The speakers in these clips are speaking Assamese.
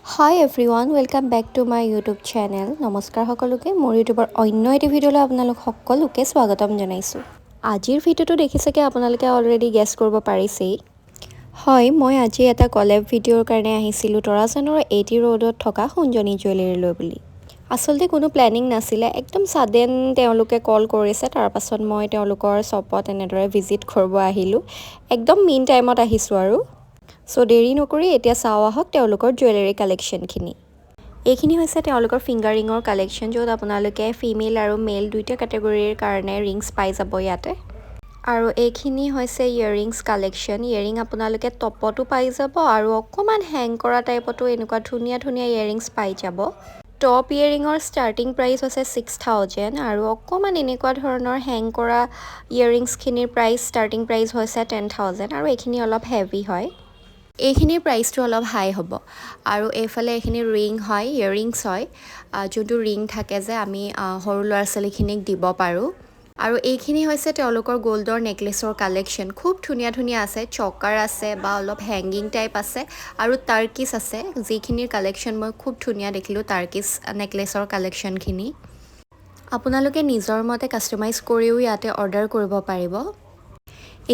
Hi everyone, welcome back to my YouTube channel. নমস্কাৰ সকলোকে মোৰ ইউটিউবৰ অন্য এটি ভিডিঅ'লৈ আপোনালোক সকলোকে স্বাগতম জনাইছোঁ। আজিৰ ভিডিঅ'টো দেখিছেকে আপোনালোকে অলৰেডি গেছ কৰিব পাৰিছেই। হয়, মই আজি এটা কলেব ভিডিঅ'ৰ কাৰণে আহিছিলোঁ তৰাজানৰ 80 ৰোডত থকা সুঞ্জনী জুৱেলাৰীলৈ বুলি। আচলতে কোনো প্লেনিং নাছিলে, একদম সাডেন তেওঁলোকে কল কৰিছে, তাৰ পাছত মই তেওঁলোকৰ শ্বপত এনেদৰে ভিজিট কৰিব আহিলোঁ। একদম মেইন টাইমত আহিছোঁ আৰু। সো দেৰি নকৰি এতিয়া চাওঁ আহক তেওঁলোকৰ জুৱেলাৰী কালেকশ্যনখিনি। এইখিনি হৈছে তেওঁলোকৰ ফিংগাৰ ৰিঙৰ কালেকশ্যন, য'ত আপোনালোকে ফিমেল আৰু মেল দুইটা কেটেগৰীৰ কাৰণে ৰিংছ পাই যাব ইয়াতে। আৰু এইখিনি হৈছে ইয়েৰিংছ কালেকশ্যন। ইয়েৰিং আপোনালোকে টপতো পাই যাব আৰু অকণমান হেং কৰা টাইপতো এনেকুৱা ধুনীয়া ধুনীয়া ইয়েৰিংছ পাই যাব। টপ ইয়েৰিঙৰ ষ্টাৰ্টিং প্ৰাইচ হৈছে 6000 আৰু অকণমান এনেকুৱা ধৰণৰ হেং কৰা ইয়েৰিংছখিনিৰ প্ৰাইচ ষ্টাৰ্টিং প্ৰাইচ হৈছে 10000 আৰু এইখিনি অলপ হেভি হয়। এইখিনিৰ প্ৰাইচটো অলপ হাই হ'ব। আৰু এইফালে এইখিনি ৰিং হয়, ইয়েৰিংছ হয়, যোনটো ৰিং থাকে যে আমি সৰু ল'ৰা ছোৱালীখিনিক দিব পাৰোঁ। আৰু এইখিনি হৈছে তেওঁলোকৰ গ'ল্ডৰ নেকলেছৰ কালেকশ্যন। খুব ধুনীয়া ধুনীয়া আছে, চকাৰ আছে বা অলপ হেংগিং টাইপ আছে আৰু টাৰ্কিছ আছে, যিখিনিৰ কালেকশ্যন মই খুব ধুনীয়া দেখিলোঁ টাৰ্কিছ নেকলেছৰ কালেকশ্যনখিনি। আপোনালোকে নিজৰ মতে কাষ্টমাইজ কৰিও ইয়াতে অৰ্ডাৰ কৰিব পাৰিব।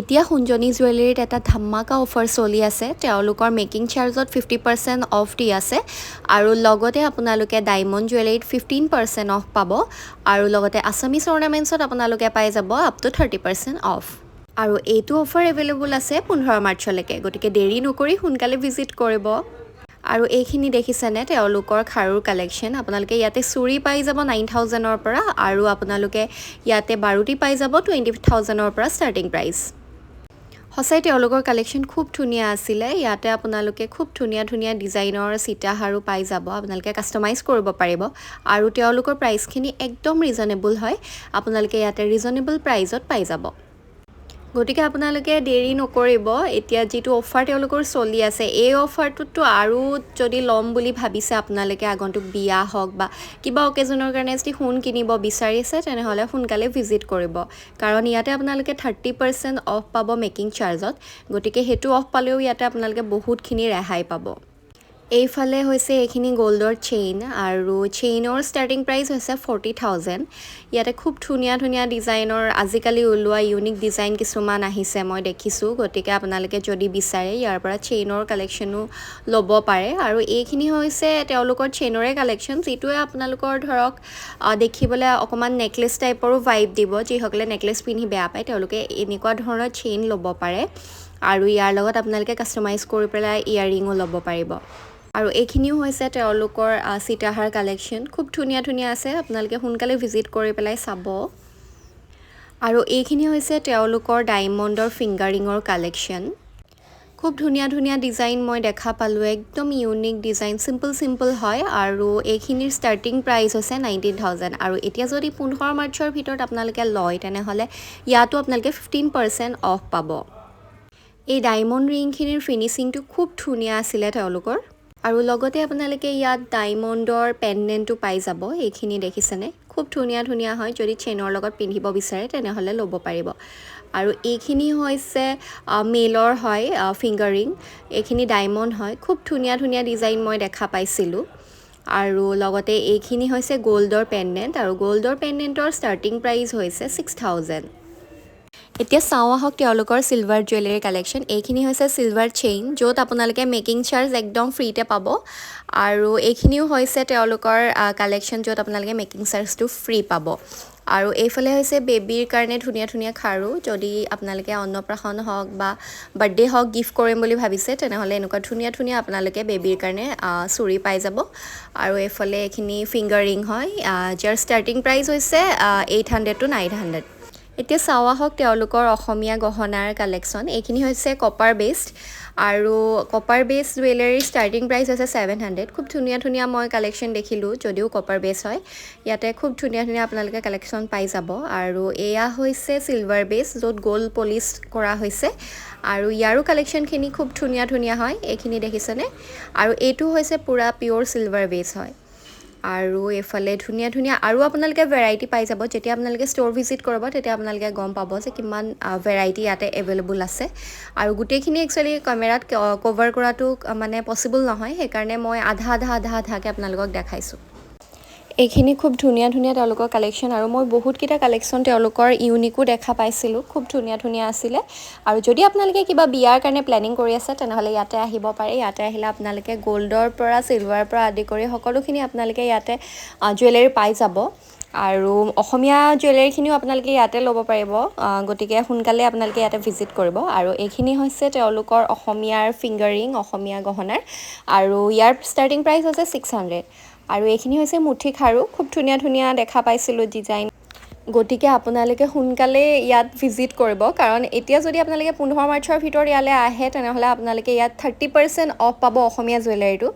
এতিয়া সুঞ্জনী জুৱেলাৰীত এটা ধামাকা অফাৰ চলি আছে। তেওঁলোকৰ মেকিং চাৰ্জত 50% অফ দি আছে আৰু লগতে আপোনালোকে ডায়মণ্ড জুৱেলাৰীত 15% অফ পাব আৰু লগতে আছামিছ অৰ্নামেণ্টছত আপোনালোকে পাই যাব আপ টু 30% অফ। আৰু এইটো অফাৰ এভেইলেবল আছে 15 মাৰ্চলৈকে, গতিকে দেৰি নকৰি সোনকালে ভিজিট কৰিব। আৰু এইখিনি দেখিছেনে তেওঁলোকৰ খাৰুৰ কালেকশ্যন। আপোনালোকে ইয়াতে চুৰি পাই যাব 9000ৰ পৰা আৰু আপোনালোকে ইয়াতে বাৰুটি পাই যাব 20000ৰ পৰা ষ্টাৰ্টিং প্ৰাইচ। সঁচাই তেওঁলোকৰ কালেকশ্যন খুব ধুনীয়া আছিলে। ইয়াতে আপোনালোকে খুব ধুনীয়া ধুনীয়া ডিজাইনৰ সীতাহাৰো পাই যাব, আপোনালোকে কাষ্টমাইজ কৰিব পাৰিব আৰু তেওঁলোকৰ প্ৰাইচখিনি একদম ৰিজনেবল হয়। আপোনালোকে ইয়াতে ৰিজনেবল প্ৰাইজত পাই যাব। গতিকে আপোনালোকে দেৰি নকৰিব। এতিয়া যিটো অফাৰ তেওঁলোকৰ চলি আছে, এই অফাৰটোতো আৰু যদি ল'ম বুলি ভাবিছে আপোনালোকে, আগন্তুক বিয়া হওক বা কিবা অকেজনৰ কাৰণে যদি সোণ কিনিব বিচাৰিছে, তেনেহ'লে সোনকালে ভিজিট কৰিব। কাৰণ ইয়াতে আপোনালোকে 30% অফ পাব মেকিং চাৰ্জত, গতিকে সেইটো অফ পালেও ইয়াতে আপোনালোকে বহুতখিনি ৰেহাই পাব। এইফালে হৈছে এইখিনি গ'ল্ডৰ চেইন আৰু চেইনৰ ষ্টাৰ্টিং প্ৰাইচ হৈছে 40000। ইয়াতে খুব ধুনীয়া ধুনীয়া ডিজাইনৰ আজিকালি ওলোৱা ইউনিক ডিজাইন কিছুমান আহিছে মই দেখিছোঁ, গতিকে আপোনালোকে যদি বিচাৰে ইয়াৰ পৰা চেইনৰ কালেকশ্যনো ল'ব পাৰে। আৰু এইখিনি হৈছে তেওঁলোকৰ চেইনৰে কালেকশ্যন, যিটোৱে আপোনালোকৰ ধৰক দেখিবলৈ অকণমান নেকলেছ টাইপৰো ভাইব দিব। যিসকলে নেকলেছ পিন্ধি বেয়া পায় তেওঁলোকে এনেকুৱা ধৰণৰ চেইন ল'ব পাৰে আৰু ইয়াৰ লগত আপোনালোকে কাষ্টমাইজ কৰি পেলাই ইয়েৰিঙো ল'ব পাৰিব। আৰু এইখিনিও হৈছে তেওঁলোকৰ সীতাহাৰ কালেকশ্যন, খুব ধুনীয়া ধুনীয়া আছে, আপোনালোকে সোনকালে ভিজিট কৰি পেলাই চাব। আৰু এইখিনি হৈছে তেওঁলোকৰ ডায়মণ্ডৰ ফিংগাৰ ৰিঙৰ কালেকশ্যন। খুব ধুনীয়া ধুনীয়া ডিজাইন মই দেখা পালোঁ, একদম ইউনিক ডিজাইন, চিম্পল হয়। আৰু এইখিনিৰ ষ্টাৰ্টিং প্ৰাইচ হৈছে 19000 আৰু এতিয়া যদি 15 মাৰ্চৰ ভিতৰত আপোনালোকে লয়, তেনেহ'লে ইয়াতো আপোনালোকে 15% অফ পাব। এই ডায়মণ্ড ৰিংখিনিৰ ফিনিচিংটো খুব ধুনীয়া আছিলে তেওঁলোকৰ। আৰু লগতে আপোনালোকে ইয়াত ডায়মণ্ডৰ পেণ্ডেণ্টটো পাই যাব। এইখিনি দেখিছেনে, খুব ধুনীয়া ধুনীয়া হয়, যদি চেইনৰ লগত পিন্ধিব বিচাৰে তেনেহ'লে ল'ব পাৰিব। আৰু এইখিনি হৈছে মেলৰ হয় ফিংগাৰ ৰিং, এইখিনি ডায়মণ্ড হয়, খুব ধুনীয়া ধুনীয়া ডিজাইন মই দেখা পাইছিলোঁ। আৰু লগতে এইখিনি হৈছে গ'ল্ডৰ পেণ্ডেণ্ট আৰু গ'ল্ডৰ পেণ্ডেণ্টৰ ষ্টাৰ্টিং প্ৰাইচ হৈছে 6000। এতিয়া চাওঁ আহক তেওঁলোকৰ চিলভাৰ জুৱেলাৰী কালেকশ্যন। এইখিনি হৈছে চিলভাৰ চেইন, য'ত আপোনালোকে মেকিং চাৰ্জ একদম ফ্ৰীতে পাব। আৰু এইখিনিও হৈছে তেওঁলোকৰ কালেকশ্যন, য'ত আপোনালোকে মেকিং চাৰ্জটো ফ্ৰী পাব। আৰু এইফালে হৈছে বেবীৰ কাৰণে ধুনীয়া ধুনীয়া খাৰু, যদি আপোনালোকে অন্নপ্ৰাশন হওক বা বাৰ্থডে হওক গিফ্ট কৰিম বুলি ভাবিছে, তেনেহ'লে এনেকুৱা ধুনীয়া ধুনীয়া আপোনালোকে বেবীৰ কাৰণে চুৰি পাই যাব। আৰু এইফালে এইখিনি ফিংগাৰ ৰিং হয়, যাৰ ষ্টাৰ্টিং প্ৰাইচ হৈছে 800 to 900। এতিয়া চাওঁ আহক তেওঁলোকৰ অসমীয়া গহনাৰ কালেকশ্যন। এইখিনি হৈছে কপাৰ বেছড আৰু কপাৰ বেছ জুৱেলাৰীৰ ষ্টাৰ্টিং প্ৰাইচ হৈছে 700। খুব ধুনীয়া ধুনীয়া মই কালেকশ্যন দেখিলোঁ, যদিও কপাৰ বেছ হয়। ইয়াতে খুব ধুনীয়া ধুনীয়া আপোনালোকে কালেকশ্যন পাই যাব। আৰু এয়া হৈছে চিলভাৰ বেছ, য'ত গ'ল্ড পলিচ কৰা হৈছে আৰু ইয়াৰো কালেকশ্যনখিনি খুব ধুনীয়া ধুনীয়া হয়। এইখিনি দেখিছেনে, আৰু এইটো হৈছে পূৰা পিয়'ৰ চিলভাৰ বেছ হয়। আৰু এফালে ধুনীয়া ধুনীয়া আৰু আপোনালোকে ভেৰাইটি পাই যাব যেতিয়া আপোনালোকে ষ্ট'ৰ ভিজিট কৰিব তেতিয়া আপোনালোকে গম পাব যে কিমান ভেৰাইটি ইয়াতে এভেইলেবল আছে আৰু গোটেইখিনি একচুৱেলি কেমেৰাত কভাৰ কৰাটো মানে পচিবল নহয় সেইকাৰণে মই আধাকৈ আপোনালোকক দেখাইছোঁ এইখিনি খুব ধুনীয়া ধুনীয়া তেওঁলোকৰ কালেকশ্যন আৰু মই বহুতকেইটা কালেকশ্যন তেওঁলোকৰ ইউনিকো দেখা পাইছিলোঁ খুব ধুনীয়া ধুনীয়া আছিলে আৰু যদি আপোনালোকে কিবা বিয়াৰ কাৰণে প্লেনিং কৰি আছে তেনেহ'লে ইয়াতে আহিব পাৰে ইয়াতে আহিলে আপোনালোকে গ'ল্ডৰ পৰা চিলভাৰৰ পৰা আদি কৰি সকলোখিনি আপোনালোকে ইয়াতে জুৱেলাৰী পাই যাব আৰু অসমীয়া জুৱেলাৰীখিনিও আপোনালোকে ইয়াতে ল'ব পাৰিব গতিকে সোনকালে আপোনালোকে ইয়াতে ভিজিট কৰিব আৰু এইখিনি হৈছে তেওঁলোকৰ অসমীয়াৰ ফিংগাৰিং অসমীয়া গহনাৰ আৰু ইয়াৰ ষ্টাৰ্টিং প্ৰাইচ হৈছে 600 আৰু এইখিনি হৈছে মুঠি খাৰু খুব ধুনীয়া ধুনীয়া দেখা পাইছিলোঁ ডিজাইন গতিকে আপোনালোকে সোনকালে ইয়াত ভিজিট কৰিব কাৰণ এতিয়া যদি আপোনালোকে 15 মাৰ্চৰ ভিতৰত ইয়ালৈ আহে তেনেহ'লে আপোনালোকে ইয়াত 30% অফ পাব অসমীয়া জুৱেলাৰীটো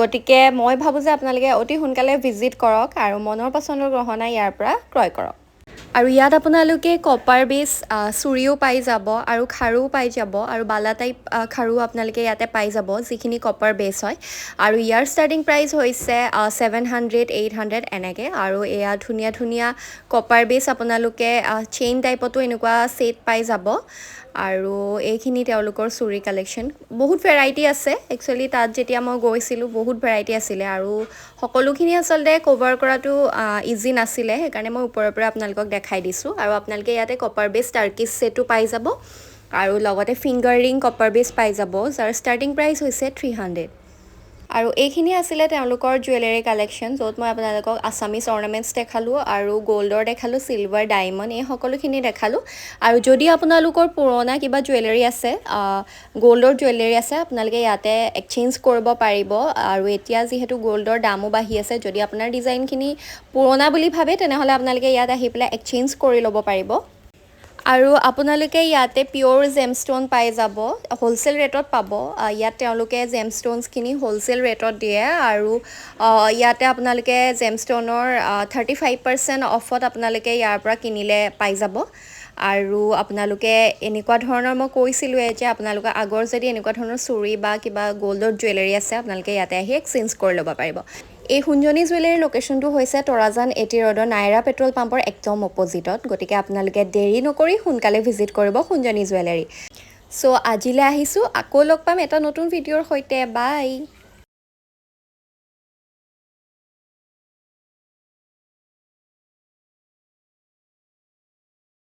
গতিকে মই ভাবোঁ যে আপোনালোকে অতি সোনকালে ভিজিট কৰক আৰু মনৰ পচন্দৰ গহনা ইয়াৰ পৰা ক্ৰয় কৰক আৰু ইয়াত আপোনালোকে কপাৰ বেছ চুৰিও পাই যাব আৰু খাৰুও পাই যাব আৰু বালা টাইপ খাৰু আপোনালোকে ইয়াতে পাই যাব যিখিনি কপাৰ বেছ হয় আৰু ইয়াৰ ষ্টাৰ্টিং প্ৰাইচ হৈছে 700 800 এনেকৈ আৰু এয়া ধুনীয়া ধুনীয়া কপাৰ বেছ আপোনালোকে চেইন টাইপতো এনেকুৱা ছেট পাই যাব আৰু এইখিনি তেওঁলোকৰ চুৰি কালেকশ্যন বহুত ভেৰাইটি আছে একচুৱেলি তাত যেতিয়া মই গৈছিলোঁ বহুত ভেৰাইটি আছিলে আৰু সকলোখিনি আচলতে কভাৰ কৰাটো ইজি নাছিলে সেইকাৰণে মই ওপৰৰ পৰা আপোনালোকক দেখাই দিছোঁ আৰু আপোনালোকে ইয়াতে কপাৰ বেছ টাৰ্কিছ ছেটো পাই যাব আৰু লগতে ফিংগাৰ ৰিং কপাৰ বেছ পাই যাব যাৰ ষ্টাৰ্টিং প্ৰাইচ হৈছে 300 আৰু এইখিনি আছিলে তেওঁলোকৰ জুৱেলাৰী কালেকশ্যন য'ত মই আপোনালোকক আছামিজ অৰ্নামেণ্টছ দেখালোঁ আৰু গ'ল্ডৰ দেখালোঁ চিলভাৰ ডায়মণ্ড এই সকলোখিনি দেখালোঁ আৰু যদি আপোনালোকৰ পুৰণা কিবা জুৱেলাৰী আছে গ'ল্ডৰ জুৱেলাৰী আছে আপোনালোকে ইয়াতে এক্সচেঞ্জ কৰিব পাৰিব আৰু এতিয়া যিহেতু গ'ল্ডৰ দামো বাঢ়ি আছে যদি আপোনাৰ ডিজাইনখিনি পুৰণা বুলি ভাবে তেনেহ'লে আপোনালোকে ইয়াত আহি পেলাই এক্সচেঞ্জ কৰি ল'ব পাৰিব আৰু আপোনালোকে ইয়াতে পিয়'ৰ জেমষ্ট'ন পাই যাব হ'লচেল ৰেটত পাব ইয়াত তেওঁলোকে জেমষ্ট'নছখিনি হ'লচেল ৰেটত দিয়ে আৰু ইয়াতে আপোনালোকে জেমষ্ট'নৰ 35% অফত আপোনালোকে ইয়াৰ পৰা কিনিলে পাই যাব আৰু আপোনালোকে এনেকুৱা ধৰণৰ মই কৈছিলোঁৱে যে আপোনালোকৰ আগৰ যদি এনেকুৱা ধৰণৰ চুৰি বা কিবা গ'ল্ডৰ জুৱেলাৰী আছে আপোনালোকে ইয়াতে আহি এক্সচেঞ্জ কৰি ল'ব পাৰিব এই সুঞ্জনি জুৱেলাৰীৰ লোকেশ্যনটো হৈছে তৰাজান এটি ৰোডৰ নাইৰা পেট্ৰল পাম্পৰ একদম অপজিটত গতিকে আপোনালোকে দেৰি নকৰি সোনকালে ভিজিট কৰিব সুঞ্জনি জুৱেলাৰী চ' আজিলৈ আহিছোঁ আকৌ লগ পাম এটা নতুন ভিডিঅ'ৰ সৈতে বাই